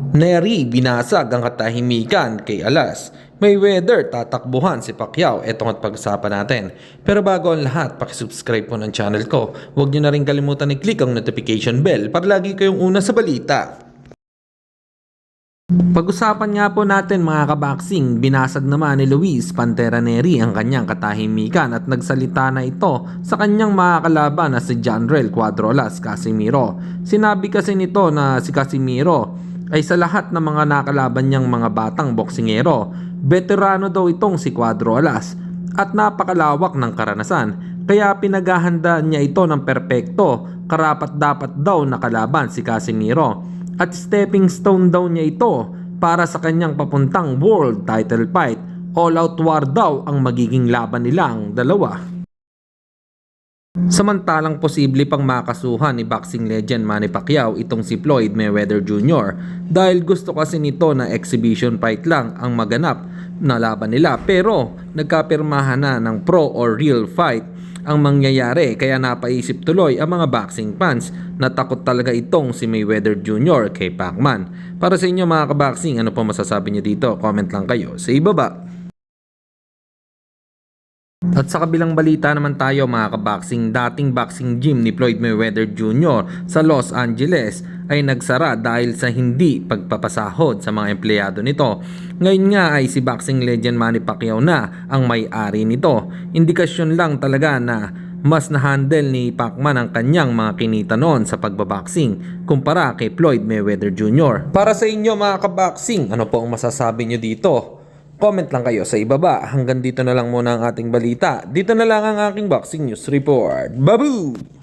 Neri binasag ang katahimikan kay Alas. Mayweather tatakbuhan si Pacquiao. Ito ang pag-usapan natin. Pero bago ang lahat, pakisubscribe po ng channel ko. Huwag nyo na rin kalimutan i-click ang notification bell para lagi kayong una sa balita. Pag-usapan nga po natin mga kabaksing, binasag naman ni Luis Pantera Neri ang kanyang katahimikan at nagsalita na ito sa kanyang mga kalaban na si Jandrel Cuadro Alas Casimiro. Sinabi kasi nito na si Casimiro ay sa lahat ng mga nakalaban niyang mga batang boksingero, veterano daw itong si Cuadro Alas at napakalawak ng karanasan, kaya pinaghahandaan niya ito ng perpekto, karapat dapat daw nakalaban si Casimiro at stepping stone daw niya ito para sa kanyang papuntang world title fight. All out war daw ang magiging laban nilang dalawa. Samantalang posible pang makasuhan ni boxing legend Manny Pacquiao itong si Floyd Mayweather Jr. dahil gusto kasi nito na exhibition fight lang ang maganap na laban nila, pero nagkapirmahan na ng pro or real fight ang mangyayari, kaya napaisip tuloy ang mga boxing fans na takot talaga itong si Mayweather Jr. kay Pacman. Para sa inyo mga kaboxing, ano po masasabi niyo dito? Comment lang kayo sa ibaba. At sa kabilang balita naman tayo mga kaboxing, dating boxing gym ni Floyd Mayweather Jr. sa Los Angeles ay nagsara dahil sa hindi pagpapasahod sa mga empleyado nito. Ngayon nga ay si boxing legend Manny Pacquiao na ang may-ari nito. Indikasyon lang talaga na mas na-handle ni Pacman ang kanyang mga kinita noon sa pagbaboxing kumpara kay Floyd Mayweather Jr. Para sa inyo mga kaboxing, ano po ang masasabi nyo dito? Comment lang kayo sa ibaba. Hanggang dito na lang muna ang ating balita. Dito na lang ang aking boxing news report. Babu!